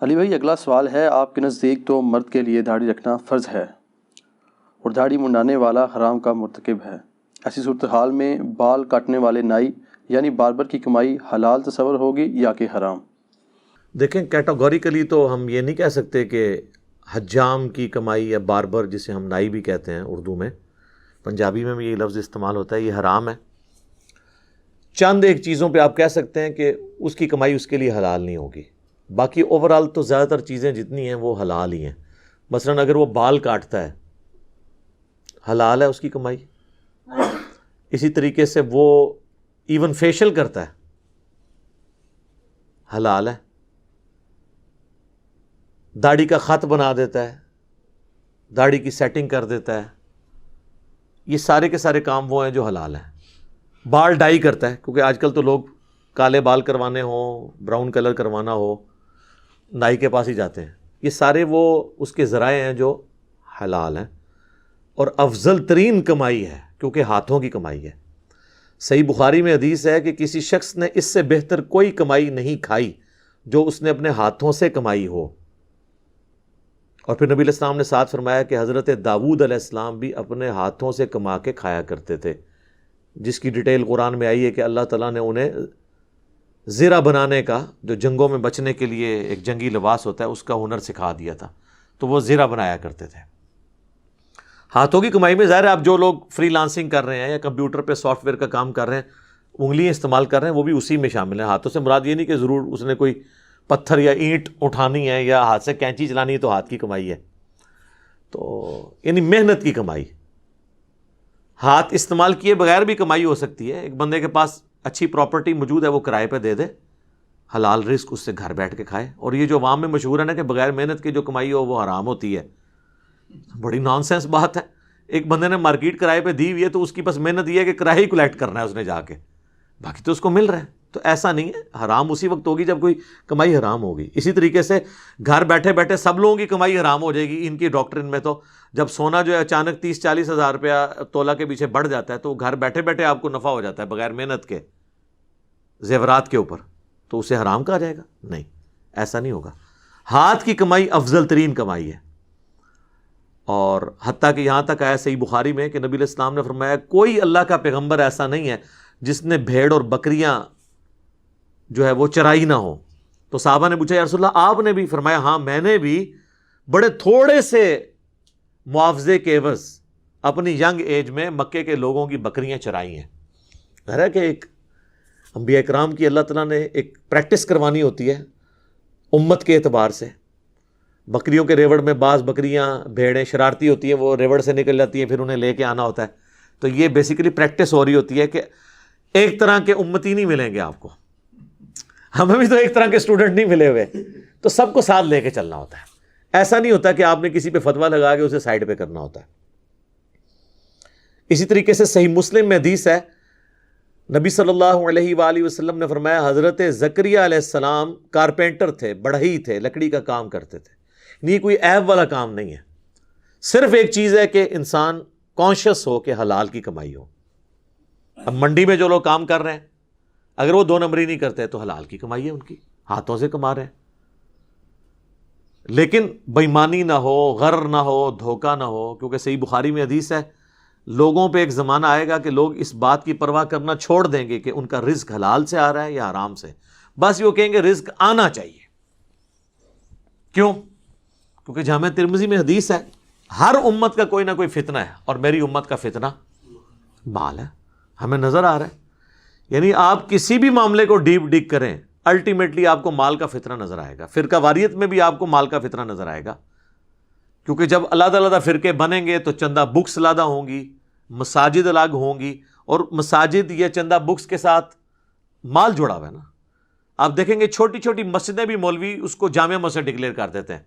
علی بھائی، اگلا سوال ہے، آپ کے نزدیک تو مرد کے لیے داڑھی رکھنا فرض ہے اور داڑھی منڈانے والا حرام کا مرتکب ہے۔ ایسی صورتحال میں بال کاٹنے والے نائی یعنی باربر کی کمائی حلال تصور ہوگی یا کہ حرام؟ دیکھیں، کیٹاگوریکلی تو ہم یہ نہیں کہہ سکتے کہ حجام کی کمائی یا باربر، جسے ہم نائی بھی کہتے ہیں اردو میں، پنجابی میں بھی یہ لفظ استعمال ہوتا ہے، یہ حرام ہے۔ چند ایک چیزوں پہ آپ کہہ سکتے ہیں کہ اس کی کمائی اس کے لیے حلال نہیں ہوگی، باقی اوورال تو زیادہ تر چیزیں جتنی ہیں وہ حلال ہی ہیں۔ مثلا اگر وہ بال کاٹتا ہے، حلال ہے اس کی کمائی۔ اسی طریقے سے وہ ایون فیشل کرتا ہے، حلال ہے۔ داڑھی کا خط بنا دیتا ہے، داڑھی کی سیٹنگ کر دیتا ہے، یہ سارے کے سارے کام وہ ہیں جو حلال ہیں۔ بال ڈائی کرتا ہے، کیونکہ آج کل تو لوگ کالے بال کروانے ہوں، براؤن کلر کروانا ہو، نائی کے پاس ہی جاتے ہیں۔ یہ سارے وہ اس کے ذرائع ہیں جو حلال ہیں، اور افضل ترین کمائی ہے کیونکہ ہاتھوں کی کمائی ہے۔ صحیح بخاری میں حدیث ہے کہ کسی شخص نے اس سے بہتر کوئی کمائی نہیں کھائی جو اس نے اپنے ہاتھوں سے کمائی ہو۔ اور پھر نبی علیہ السلام نے ساتھ فرمایا کہ حضرت داؤد علیہ السلام بھی اپنے ہاتھوں سے کما کے کھایا کرتے تھے، جس کی ڈیٹیل قرآن میں آئی ہے کہ اللہ تعالیٰ نے انہیں زرہ بنانے کا، جو جنگوں میں بچنے کے لیے ایک جنگی لباس ہوتا ہے، اس کا ہنر سکھا دیا تھا، تو وہ زرہ بنایا کرتے تھے۔ ہاتھوں کی کمائی میں ظاہر ہے، اب جو لوگ فری لانسنگ کر رہے ہیں یا کمپیوٹر پہ سافٹ ویئر کا کام کر رہے ہیں، انگلیاں استعمال کر رہے ہیں، وہ بھی اسی میں شامل ہیں۔ ہاتھوں سے مراد یہ نہیں کہ ضرور اس نے کوئی پتھر یا اینٹ اٹھانی ہے یا ہاتھ سے کینچی چلانی ہے تو ہاتھ کی کمائی ہے، تو یعنی محنت کی کمائی۔ ہاتھ استعمال کیے بغیر بھی کمائی ہو سکتی ہے۔ ایک بندے کے پاس اچھی پراپرٹی موجود ہے، وہ کرائے پہ دے دے، حلال رزق اس سے گھر بیٹھ کے کھائے۔ اور یہ جو عوام میں مشہور ہے نا کہ بغیر محنت کی جو کمائی ہو وہ حرام ہوتی ہے، بڑی نان سینس بات ہے۔ ایک بندے نے مارکیٹ کرائے پہ دی ہوئی ہے تو اس کی بس محنت یہ ہے کہ کرایہ ہی کلیکٹ کرنا ہے اس نے جا کے، باقی تو اس کو مل رہا ہے۔ تو ایسا نہیں ہے، حرام اسی وقت ہوگی جب کوئی کمائی حرام ہوگی۔ اسی طریقے سے گھر بیٹھے بیٹھے سب لوگوں کی کمائی حرام ہو جائے گی۔ ان کی ڈاکٹرن میں تو جب سونا جو ہے اچانک 30-40 ہزار روپیہ تولہ کے پیچھے بڑھ جاتا ہے تو گھر بیٹھے بیٹھے آپ کو نفع ہو جاتا ہے بغیر محنت کے زیورات کے اوپر، تو اسے حرام کہا جائے گا؟ نہیں، ایسا نہیں ہوگا۔ ہاتھ کی کمائی افضل ترین کمائی ہے، اور حتیٰ کہ یہاں تک آیا صحیح بخاری میں کہ نبی علیہ السلام نے فرمایا کوئی اللہ کا پیغمبر ایسا نہیں ہے جس نے بھیڑ اور بکریاں جو ہے وہ چرائی نہ ہو۔ تو صحابہ نے پوچھا یا رسول اللہ آپ نے بھی؟ فرمایا ہاں، میں نے بھی بڑے تھوڑے سے معاوضے کے عوض اپنی ینگ ایج میں مکے کے لوگوں کی بکریاں چرائی ہیں۔ ظاہر ہے کہ ایک انبیاء کرام کی اللہ تعالیٰ نے ایک پریکٹس کروانی ہوتی ہے امت کے اعتبار سے۔ بکریوں کے ریوڑ میں بعض بکریاں بھیڑیں شرارتی ہوتی ہیں، وہ ریوڑ سے نکل جاتی ہیں، پھر انہیں لے کے آنا ہوتا ہے۔ تو یہ بیسیکلی پریکٹس ہو رہی ہوتی ہے کہ ایک طرح کے امتی نہیں ملیں گے آپ کو، ہمیں بھی تو ایک طرح کے اسٹوڈنٹ نہیں ملے ہوئے، تو سب کو ساتھ لے کے چلنا ہوتا ہے۔ ایسا نہیں ہوتا کہ آپ نے کسی پہ فتویٰ لگا کے اسے سائڈ پہ کرنا ہوتا ہے۔ اسی طریقے سے صحیح مسلم میں حدیث ہے، نبی صلی اللہ علیہ وآلہ وسلم نے فرمایا حضرت زکریا علیہ السلام کارپینٹر تھے، بڑھئی تھے، لکڑی کا کام کرتے تھے۔ یہ کوئی عیب والا کام نہیں ہے، صرف ایک چیز ہے کہ انسان کانشیس ہو کہ حلال کی کمائی ہو۔ اب منڈی میں جو لوگ کام کر رہے ہیں، اگر وہ 2 نمبری نہیں کرتے تو حلال کی کمائی ہے، ان کی ہاتھوں سے کما رہے ہیں، لیکن بےایمانی نہ ہو، غرر نہ ہو، دھوکہ نہ ہو، کیونکہ صحیح بخاری میں حدیث ہے لوگوں پہ ایک زمانہ آئے گا کہ لوگ اس بات کی پرواہ کرنا چھوڑ دیں گے کہ ان کا رزق حلال سے آ رہا ہے یا حرام سے، بس وہ کہیں گے رزق آنا چاہیے۔ کیوں؟ کیونکہ جامع ترمذی میں حدیث ہے ہر امت کا کوئی نہ کوئی فتنہ ہے، اور میری امت کا فتنہ مال ہے۔ ہمیں نظر آ رہا ہے، یعنی آپ کسی بھی معاملے کو ڈیپ ڈگ کریں، الٹیمیٹلی آپ کو مال کا فتنہ نظر آئے گا۔ فرقہ واریت میں بھی آپ کو مال کا فتنہ نظر آئے گا، کیونکہ جب علیحدہ علیحدہ فرقے بنیں گے تو چندہ بکس علیحدہ ہوں گی، مساجد الگ ہوں گی، اور مساجد یا چندہ بکس کے ساتھ مال جڑا ہوا ہے نا۔ آپ دیکھیں گے چھوٹی چھوٹی مسجدیں بھی مولوی اس کو جامع مسجد ڈکلیئر کر دیتے ہیں،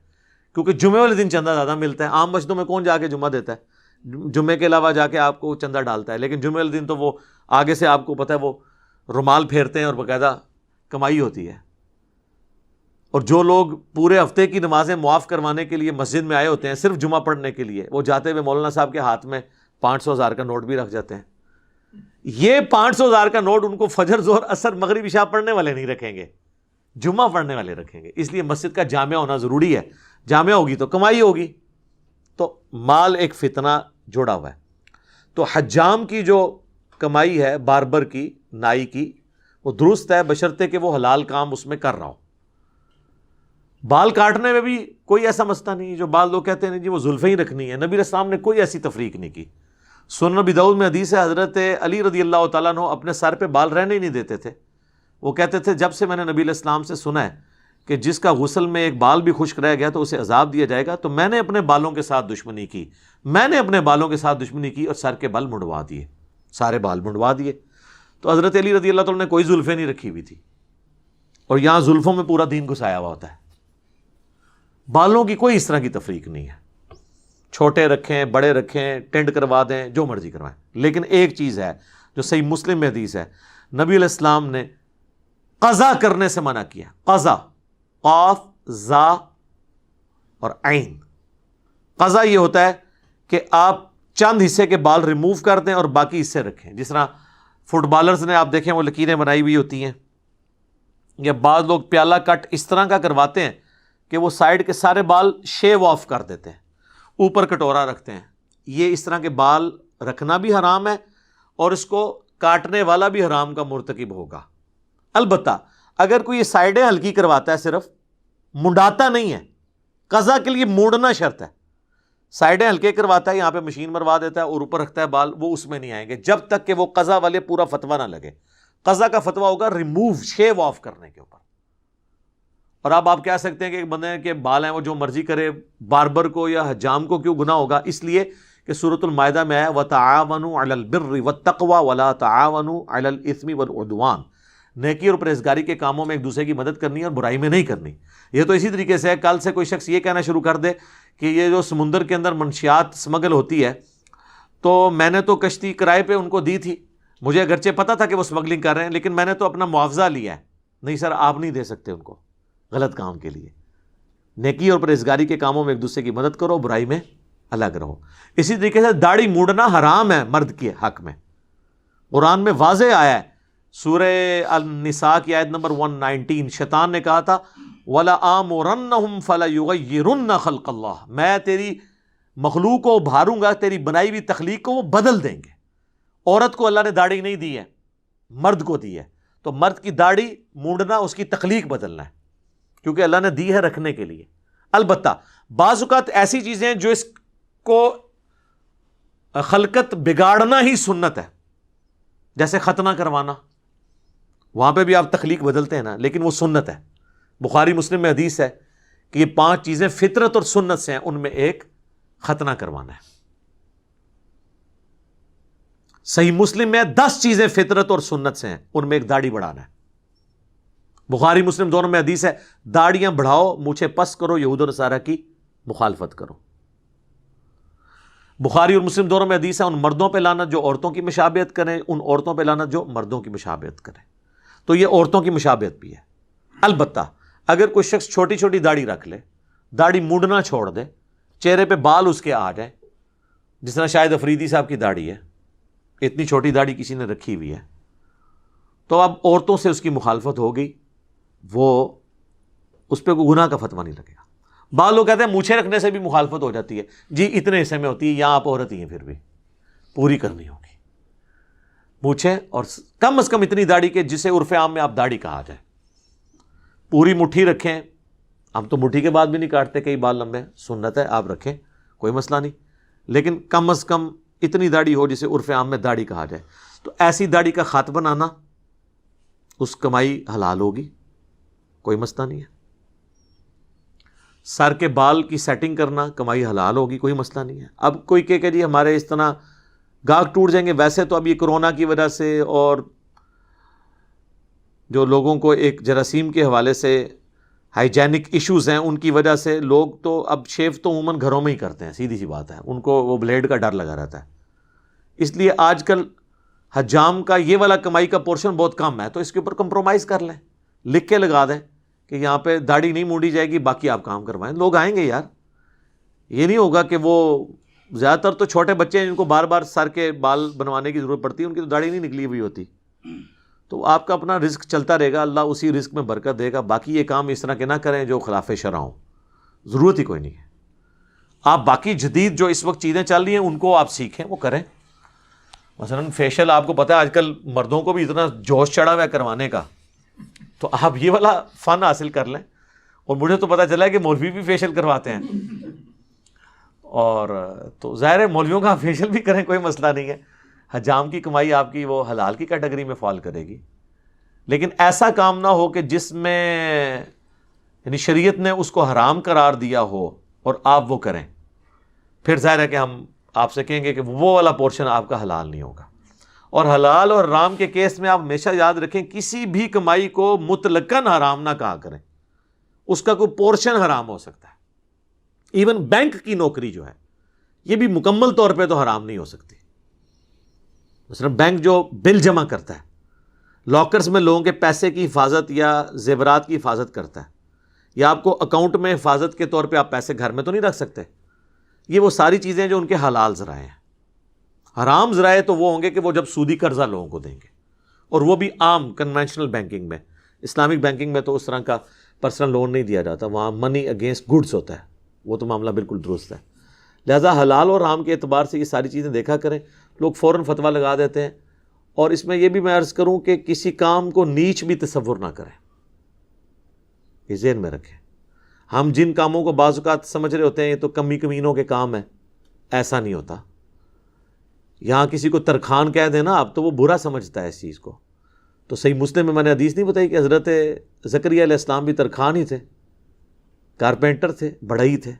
کیونکہ جمعے والے دن چندہ زیادہ ملتا ہے۔ عام مسجدوں میں کون جا کے جمعہ دیتا ہے؟ جمعے کے علاوہ جا کے آپ کو چندہ ڈالتا ہے، لیکن جمعے والے دن تو وہ آگے سے آپ کو پتہ ہے وہ رومال پھیرتے ہیں اور باقاعدہ کمائی ہوتی ہے۔ اور جو لوگ پورے ہفتے کی نمازیں معاف کروانے کے لیے مسجد میں آئے ہوتے ہیں صرف جمعہ پڑھنے کے لیے، وہ جاتے ہوئے مولانا صاحب کے ہاتھ میں 500,000 کا نوٹ بھی رکھ جاتے ہیں۔ یہ 500,000 کا نوٹ ان کو فجر ظہر عصر مغرب عشاء پڑھنے والے نہیں رکھیں گے، جمعہ پڑھنے والے رکھیں گے، اس لیے مسجد کا جامع ہونا ضروری ہے، جامع ہوگی تو کمائی ہوگی، تو مال ایک فتنہ جڑا ہوا ہے۔ تو حجام کی جو کمائی ہے، باربر کی، نائی کی، وہ درست ہے بشرطے کہ وہ حلال کام اس میں کر رہا ہو۔ بال کاٹنے میں بھی کوئی ایسا مسئلہ نہیں، جو بعض لوگ کہتے ہیں جی وہ زلفیں ہی رکھنی ہے، نبی علیہ السلام نے کوئی ایسی تفریق نہیں کی۔ سنن ابی داؤد میں حدیث ہے، حضرت علی رضی اللہ تعالیٰ عنہ اپنے سر پہ بال رہنے ہی نہیں دیتے تھے۔ وہ کہتے تھے جب سے میں نے نبی علیہ السلام سے سنا ہے کہ جس کا غسل میں ایک بال بھی خشک رہ گیا تو اسے عذاب دیا جائے گا، تو میں نے اپنے بالوں کے ساتھ دشمنی کی، میں نے اپنے بالوں کے ساتھ دشمنی کی اور سر کے بال منڈوا دیے، سارے بال منڈوا دیے۔ تو حضرت علی رضی اللہ تعالیٰ نے کوئی زلفیں نہیں رکھی ہوئی تھی، اور یہاں زلفوں میں پورا دین گھسایا ہوا ہوتا ہے۔ بالوں کی کوئی اس طرح کی تفریق نہیں ہے، چھوٹے رکھیں، بڑے رکھیں، ٹینڈ کروا دیں، جو مرضی کروائیں۔ لیکن ایک چیز ہے جو صحیح مسلم میں حدیث ہے، نبی علیہ السلام نے قضا کرنے سے منع کیا۔ قضا، قاف، زا اور عین۔ قضا یہ ہوتا ہے کہ آپ چند حصے کے بال ریموو کر دیں اور باقی حصے رکھیں، جس طرح فٹ بالرز نے آپ دیکھیں وہ لکیریں بنائی ہوئی ہوتی ہیں، یا بعض لوگ پیالہ کٹ اس طرح کا کرواتے ہیں کہ وہ سائڈ کے سارے بال شیو آف کر دیتے ہیں، اوپر کٹورا رکھتے ہیں۔ یہ اس طرح کے بال رکھنا بھی حرام ہے اور اس کو کاٹنے والا بھی حرام کا مرتکب ہوگا۔ البتہ اگر کوئی یہ سائڈیں ہلکی کرواتا ہے، صرف منڈاتا نہیں ہے، قضا کے لیے موڑنا شرط ہے، سائڈیں ہلکے کرواتا ہے، یہاں پہ مشین مروا دیتا ہے اور اوپر رکھتا ہے بال، وہ اس میں نہیں آئیں گے جب تک کہ وہ قضا والے پورا فتویٰ نہ لگے۔ قضا کا فتویٰ ہوگا ریموو، شیو آف کرنے کے اوپر۔ اور اب آپ کہہ سکتے ہیں کہ ایک بندے کے بال ہیں وہ جو مرضی کرے، باربر کو یا حجام کو کیوں گناہ ہوگا؟ اس لیے کہ سورۃ المائدہ میں آیا وَتَعَاوَنُوا عَلَى الْبِرِّ وَالتَّقْوَى وَلَا تَعَاوَنُوا عَلَى الْإِثْمِ وَالْعُدْوَانِ۔ نیکی اور پرہیزگاری کے کاموں میں ایک دوسرے کی مدد کرنی ہے اور برائی میں نہیں کرنی۔ یہ تو اسی طریقے سے ہے، کل سے کوئی شخص یہ کہنا شروع کر دے کہ یہ جو سمندر کے اندر منشیات سمگل ہوتی ہے، تو میں نے تو کشتی کرائے پہ ان کو دی تھی، مجھے اگرچہ پتہ تھا کہ وہ سمگلنگ کر رہے ہیں، لیکن میں نے تو اپنا معاوضہ لیا ہے۔ نہیں سر، آپ نہیں دے سکتے ان کو غلط کام کے لیے۔ نیکی اور پرہیزگاری کے کاموں میں ایک دوسرے کی مدد کرو، برائی میں الگ رہو۔ اسی طریقے سے داڑھی موڑنا حرام ہے مرد کے حق میں، قرآن میں واضح آیا ہے، سورہ النساء کی آیت نمبر 119۔ شیطان نے کہا تھا وَلَآمُرَنَّهُمْ فَلَيُغَيِّرُنَّ خَلْقَ اللَّهِ، میں تیری مخلوق کو ابھاروں گا، تیری بنائی ہوئی تخلیق کو وہ بدل دیں گے۔ عورت کو اللہ نے داڑھی نہیں دی ہے، مرد کو دی ہے، تو مرد کی داڑھی مونڈنا اس کی تخلیق بدلنا ہے، کیونکہ اللہ نے دی ہے رکھنے کے لیے۔ البتہ بعض اوقات ایسی چیزیں ہیں جو اس کو خلقت بگاڑنا ہی سنت ہے، جیسے ختنہ کروانا، وہاں پہ بھی آپ تخلیق بدلتے ہیں نا، لیکن وہ سنت ہے۔ بخاری مسلم میں حدیث ہے کہ یہ 5 چیزیں فطرت اور سنت سے ہیں، ان میں ایک ختنہ کروانا ہے۔ صحیح مسلم میں 10 چیزیں فطرت اور سنت سے ہیں، ان میں ایک داڑھی بڑھانا ہے۔ بخاری مسلم دونوں میں حدیث ہے داڑیاں بڑھاؤ، مونچھیں پس کرو، یہود و نصارہ کی مخالفت کرو۔ بخاری اور مسلم دونوں میں حدیث ہے ان مردوں پہ لعنت جو عورتوں کی مشابہت کریں، ان عورتوں پہ لعنت جو مردوں کی مشابہت کریں۔ تو یہ عورتوں کی مشابہت بھی ہے۔ البتہ اگر کوئی شخص چھوٹی چھوٹی داڑھی رکھ لے، داڑھی موڑنا چھوڑ دے، چہرے پہ بال اس کے آ جائیں، جس طرح شاہد افریدی صاحب کی داڑھی ہے، اتنی چھوٹی داڑھی کسی نے رکھی ہوئی ہے، تو اب عورتوں سے اس کی مخالفت ہو گئی، وہ اس پہ کوئی گناہ کا فتویٰ نہیں لگے گا۔ بعض لوگ کہتے ہیں مونچھیں رکھنے سے بھی مخالفت ہو جاتی ہے، جی اتنے حصے میں ہوتی ہے، یہاں آپ عورت ہی ہیں، پھر بھی پوری کرنی ہوگی مونچھیں، اور کم از کم اتنی داڑھی کہ جسے عرف عام میں آپ داڑھی کہا جائے۔ پوری مٹھی رکھیں، ہم تو مٹھی کے بعد بھی نہیں کاٹتے، کئی بال لمبے، سنت ہے آپ رکھیں، کوئی مسئلہ نہیں، لیکن کم از کم اتنی داڑھی ہو جسے عرف عام میں داڑھی کہا جائے۔ تو ایسی داڑھی کا خط بنانا، اس کمائی حلال ہوگی، کوئی مسئلہ نہیں ہے۔ سر کے بال کی سیٹنگ کرنا کمائی حلال ہوگی، کوئی مسئلہ نہیں ہے۔ اب کوئی کہ جی ہمارے اس طرح گاہک ٹوٹ جائیں گے، ویسے تو اب یہ کرونا کی وجہ سے اور جو لوگوں کو ایک جراثیم کے حوالے سے ہائیجینک ایشوز ہیں، ان کی وجہ سے لوگ تو اب شیو تو عموماً گھروں میں ہی کرتے ہیں، سیدھی سی بات ہے، ان کو وہ بلیڈ کا ڈر لگا رہتا ہے۔ اس لیے آج کل حجام کا یہ والا کمائی کا پورشن بہت کم ہے، تو اس کے اوپر کمپرومائز کر لیں، لکھ کے لگا دیں کہ یہاں پہ داڑھی نہیں مونڈی جائے گی، باقی آپ کام کروائیں، لوگ آئیں گے یار۔ یہ نہیں ہوگا کہ وہ زیادہ تر تو چھوٹے بچے ہیں جن کو بار بار سر کے بال بنوانے کی ضرورت پڑتی ہے، ان کی تو داڑھی نہیں نکلی ہوئی ہوتی، تو آپ کا اپنا رزق چلتا رہے گا, اللہ اسی رزق میں برکت دے گا. باقی یہ کام اس طرح کے نہ کریں جو خلاف شرع ہوں, ضرورت ہی کوئی نہیں ہے. آپ باقی جدید جو اس وقت چیزیں چل رہی ہیں ان کو آپ سیکھیں, وہ کریں. مثلا فیشل آپ کو پتہ ہے آج کل مردوں کو بھی اتنا جوش چڑھا ہوا ہے کروانے کا, تو آپ یہ والا فن حاصل کر لیں. اور مجھے تو پتہ چلا ہے کہ مولوی بھی فیشل کرواتے ہیں, اور تو ظاہر ہے مولویوں کا فیشل بھی کریں, کوئی مسئلہ نہیں ہے. حجام کی کمائی آپ کی وہ حلال کی کیٹیگری میں فال کرے گی, لیکن ایسا کام نہ ہو کہ جس میں یعنی شریعت نے اس کو حرام قرار دیا ہو اور آپ وہ کریں. پھر ظاہر ہے کہ ہم آپ سے کہیں گے کہ وہ والا پورشن آپ کا حلال نہیں ہوگا. اور حلال اور حرام کے کیس میں آپ ہمیشہ یاد رکھیں, کسی بھی کمائی کو مطلقاً حرام نہ کہا کریں, اس کا کوئی پورشن حرام ہو سکتا ہے. ایون بینک کی نوکری جو ہے یہ بھی مکمل طور پہ تو حرام نہیں ہو سکتی. مثلا بینک جو بل جمع کرتا ہے, لاکرز میں لوگوں کے پیسے کی حفاظت یا زیورات کی حفاظت کرتا ہے, یا آپ کو اکاؤنٹ میں حفاظت کے طور پہ آپ پیسے گھر میں تو نہیں رکھ سکتے. یہ وہ ساری چیزیں جو ان کے حلال ذرائع ہیں. حرام ذرائع تو وہ ہوں گے کہ وہ جب سودی قرضہ لوگوں کو دیں گے, اور وہ بھی عام کنونشنل بینکنگ میں. اسلامک بینکنگ میں تو اس طرح کا پرسنل لون نہیں دیا جاتا, وہاں منی اگینسٹ گڈس ہوتا ہے, وہ تو معاملہ بالکل درست ہے. لہذا حلال اور حرام کے اعتبار سے یہ ساری چیزیں دیکھا کریں. لوگ فوراً فتویٰ لگا دیتے ہیں, اور اس میں یہ بھی میں عرض کروں کہ کسی کام کو نیچ بھی تصور نہ کریں, یہ ذہن میں رکھیں. ہم جن کاموں کو بعض اوقات سمجھ رہے ہوتے ہیں یہ تو کمی کمینوں کے کام ہیں, ایسا نہیں ہوتا. یہاں کسی کو ترخان کہہ دینا آپ تو وہ برا سمجھتا ہے اس چیز کو. تو صحیح مسلم میں نے حدیث نہیں بتائی کہ حضرت زکریا علیہ السلام بھی ترخان ہی تھے, کارپینٹر تھے, بڑھئی تھے.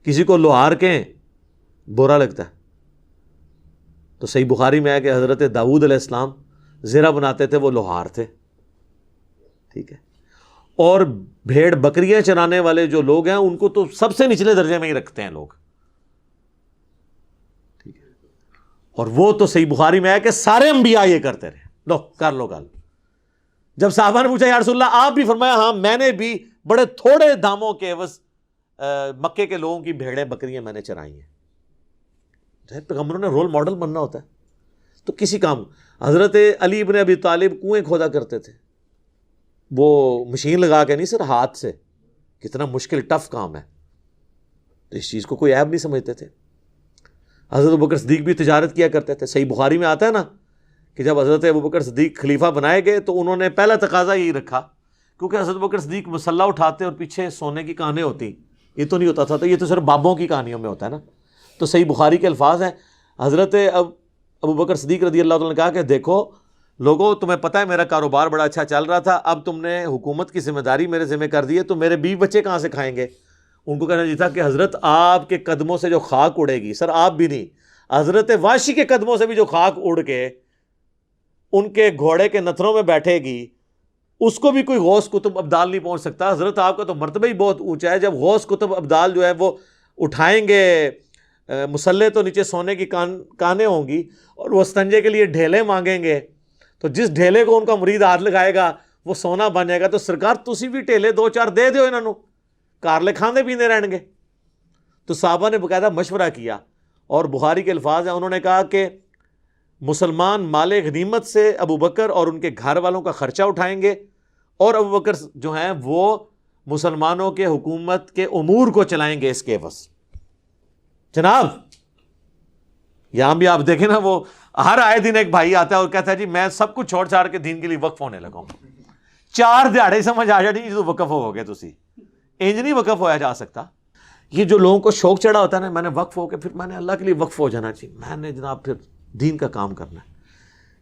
کسی کو لوہار کہیں برا لگتا ہے. تو صحیح بخاری میں ہے کہ حضرت داؤد علیہ السلام زیرہ بناتے تھے, وہ لوہار تھے. ٹھیک ہے. اور بھیڑ بکریاں چرانے والے جو لوگ ہیں ان کو تو سب سے نچلے درجے میں ہی رکھتے ہیں لوگ. ٹھیک ہے. اور وہ تو صحیح بخاری میں ہے کہ سارے انبیاء یہ کرتے رہے. لو کر لو گل. جب صحابہ نے پوچھا یا رسول اللہ, آپ بھی فرمایا ہاں میں نے بھی بڑے تھوڑے داموں کے عوض مکے کے لوگوں کی بھیڑیں بکریاں میں نے چرائی ہیں. پیغمبروں نے رول ماڈل بننا ہوتا ہے. تو کسی کام, حضرت علی ابن ابی طالب کنویں کھودا کرتے تھے, وہ مشین لگا کے نہیں, سر ہاتھ سے. کتنا مشکل ٹف کام ہے, تو اس چیز کو کوئی عیب نہیں سمجھتے تھے. حضرت ابوبکر صدیق بھی تجارت کیا کرتے تھے. صحیح بخاری میں آتا ہے نا کہ جب حضرت ابوبکر صدیق خلیفہ بنائے گئے تو انہوں نے پہلا تقاضا یہی رکھا, کیونکہ حضرت ابوبکر صدیق مسلح اٹھاتے اور پیچھے سونے کی کانیں ہوتی, یہ تو نہیں ہوتا تھا. تو یہ تو صرف بابوں کی کہانیوں میں ہوتا ہے نا. تو صحیح بخاری کے الفاظ ہیں, حضرت ابوبکر صدیق رضی اللہ عنہ نے کہا کہ دیکھو لوگوں, تمہیں پتہ ہے میرا کاروبار بڑا اچھا چل رہا تھا, اب تم نے حکومت کی ذمہ داری میرے ذمہ کر دی ہے, تو میرے بیوی بچے کہاں سے کھائیں گے. ان کو کہنا یہ تھا کہ حضرت آپ کے قدموں سے جو خاک اڑے گی, سر آپ بھی نہیں, حضرت واشی کے قدموں سے بھی جو خاک اڑ کے ان کے گھوڑے کے نتھروں میں بیٹھے گی, اس کو بھی کوئی غوث کتب ابدال نہیں پہنچ سکتا. حضرت آپ کا تو مرتبہ ہی بہت اونچا ہے. جب غوث کتب ابدال جو ہے وہ اٹھائیں گے مسلح, تو نیچے سونے کی کانیں ہوں گی, اور وہ استنجے کے لیے ڈھیلے مانگیں گے, تو جس ڈھیلے کو ان کا مرید ہاتھ لگائے گا وہ سونا بن جائے گا. تو سرکار تسی بھی ڈھیلے 2-4 دے دیو انہوں, کارلے کھاندے پیندے رہن گے. تو صحابہ نے باقاعدہ مشورہ کیا, اور بخاری کے الفاظ ہیں, انہوں نے کہا کہ مسلمان مال غنیمت سے ابوبکر اور ان کے گھر والوں کا خرچہ اٹھائیں گے, اور ابوبکر جو ہیں وہ مسلمانوں کے حکومت کے امور کو چلائیں گے اس کے عوض. جناب یہاں بھی آپ دیکھیں نا, وہ ہر آئے دن ایک بھائی آتا ہے اور کہتا ہے جی میں سب کچھ چھوڑ چھاڑ کے دین کے لیے وقف ہونے لگا ہوں. 4 دہاڑے سمجھ آ جاتی جو وقف ہو گئے, تسی انج نہیں وقف ہویا جا سکتا. یہ جو لوگوں کو شوق چڑھا ہوتا ہے نا, میں نے وقف ہو کے پھر میں نے اللہ کے لیے وقف ہو جانا چاہیے, میں نے جناب پھر دین کا کام کرنا ہے.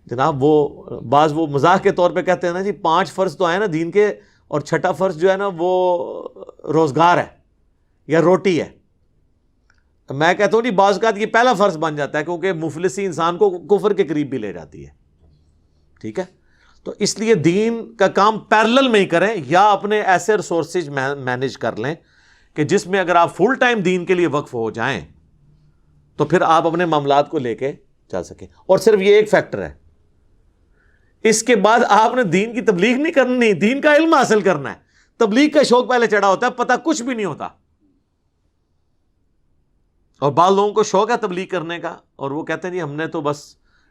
جناب وہ بعض وہ مزاح کے طور پہ کہتے ہیں نا جی 5 فرض تو آئے نا دین کے, اور 6واں فرض جو ہے نا وہ روزگار ہے یا روٹی ہے. میں کہتا ہوں جی بعض اوقات یہ پہلا فرض بن جاتا ہے, کیونکہ مفلسی انسان کو کفر کے قریب بھی لے جاتی ہے. ٹھیک ہے. تو اس لیے دین کا کام پیرلل میں ہی کریں, یا اپنے ایسے ریسورسز مینیج کر لیں کہ جس میں اگر آپ فل ٹائم دین کے لیے وقف ہو جائیں تو پھر آپ اپنے معاملات کو لے کے چل سکیں. اور صرف یہ ایک فیکٹر ہے, اس کے بعد آپ نے دین کی تبلیغ نہیں کرنی, دین کا علم حاصل کرنا ہے. تبلیغ کا شوق پہلے چڑھا ہوتا ہے, پتہ کچھ بھی نہیں ہوتا. اور بعض لوگوں کو شوق ہے تبلیغ کرنے کا, اور وہ کہتے ہیں جی ہم نے تو بس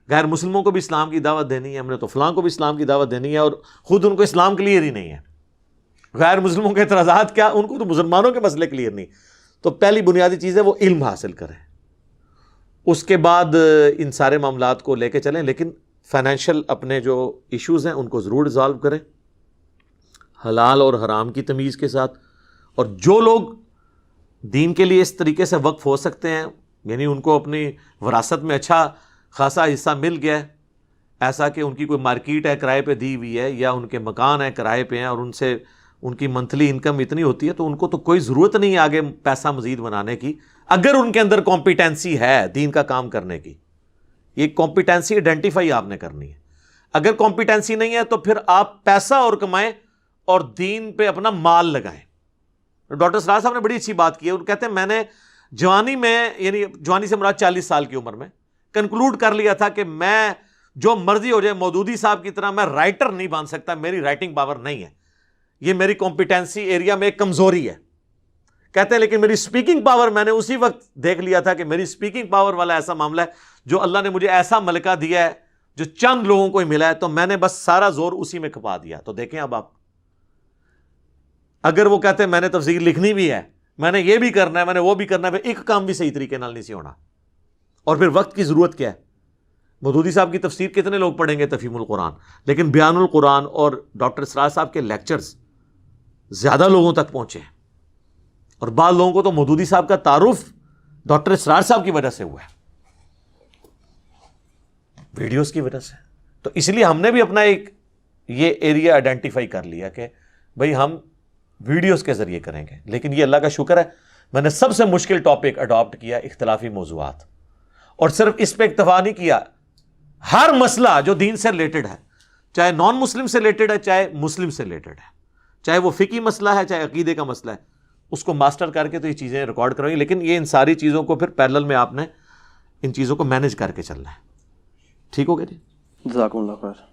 غیر مسلموں کو بھی اسلام کی دعوت دینی ہے، ہم نے تو فلاں کو بھی اسلام کی دعوت دینی ہے، اور خود ان کو اسلام کلیئر ہی نہیں ہے. غیر مسلموں کے اعتراضات کیا، ان کو تو مسلمانوں کے مسئلے کلیئر نہیں. تو پہلی بنیادی چیز ہے وہ علم حاصل کریں، اس کے بعد ان سارے معاملات کو لے کے چلیں. لیکن فائنینشیل اپنے جو ایشوز ہیں ان کو ضرور ریزالو کریں حلال اور حرام کی تمیز کے ساتھ. اور جو لوگ دین کے لیے اس طریقے سے وقف ہو سکتے ہیں، یعنی ان کو اپنی وراثت میں اچھا خاصا حصہ مل گیا ہے، ایسا کہ ان کی کوئی مارکیٹ ہے کرائے پہ دی ہوئی ہے، یا ان کے مکان ہیں کرائے پہ ہیں، اور ان سے ان کی منتھلی انکم اتنی ہوتی ہے، تو ان کو تو کوئی ضرورت نہیں آگے پیسہ مزید بنانے کی، اگر ان کے اندر کمپیٹنسی ہے دین کا کام کرنے کی. یہ کمپیٹنسی آئیڈینٹیفائی آپ نے کرنی ہے. اگر کمپیٹنسی نہیں ہے تو پھر آپ پیسہ اور کمائیں اور دین پہ اپنا مال لگائیں. ڈاکٹر سراج صاحب نے بڑی اچھی بات کی ہے. وہ کہتے ہیں میں نے جوانی میں، یعنی جوانی سے مراد 40 سال کی عمر میں کنکلوڈ کر لیا تھا کہ میں جو مرضی ہو جائے مودودی صاحب کی طرح میں رائٹر نہیں بن سکتا، میری رائٹنگ پاور نہیں ہے، یہ میری کمپیٹنسی ایریا میں ایک کمزوری ہے. کہتے ہیں لیکن میری سپیکنگ پاور میں نے اسی وقت دیکھ لیا تھا کہ میری سپیکنگ پاور والا ایسا معاملہ ہے جو اللہ نے مجھے ایسا ملکہ دیا ہے جو چند لوگوں کو ہی ملا ہے، تو میں نے بس سارا زور اسی میں کھپا دیا. تو دیکھیں اب آپ، اگر وہ کہتے ہیں میں نے تفسیر لکھنی بھی ہے، میں نے یہ بھی کرنا ہے، میں نے وہ بھی کرنا ہے، پھر ایک کام بھی صحیح طریقے نال نہیں سی ہونا. اور پھر وقت کی ضرورت کیا ہے؟ مودودی صاحب کی تفسیر کتنے لوگ پڑھیں گے تفہیم القرآن، لیکن بیان القرآن اور ڈاکٹر اسرار صاحب کے لیکچرز زیادہ لوگوں تک پہنچے ہیں. اور بعض لوگوں کو تو مودودی صاحب کا تعارف ڈاکٹر اسرار صاحب کی وجہ سے ہوا ہے، ویڈیوز کی وجہ سے. تو اس لیے ہم نے بھی اپنا ایک یہ ایریا آئیڈینٹیفائی کر لیا کہ بھئی ہم ویڈیوز کے ذریعے کریں گے. لیکن یہ اللہ کا شکر ہے میں نے سب سے مشکل ٹاپک اڈاپٹ کیا اختلافی موضوعات، اور صرف اس پہ اکتفا نہیں کیا، ہر مسئلہ جو دین سے ریلیٹڈ ہے، چاہے نان مسلم سے ریلیٹڈ ہے چاہے مسلم سے ریلیٹڈ ہے، چاہے وہ فقہی مسئلہ ہے چاہے عقیدے کا مسئلہ ہے، اس کو ماسٹر کر کے تو یہ چیزیں ریکارڈ کروائیں. لیکن یہ ان ساری چیزوں کو پھر پیرلل میں آپ نے ان چیزوں کو مینج کر کے چلنا ہے. ٹھیک ہو گیا جی؟ جزاکم اللہ خیر.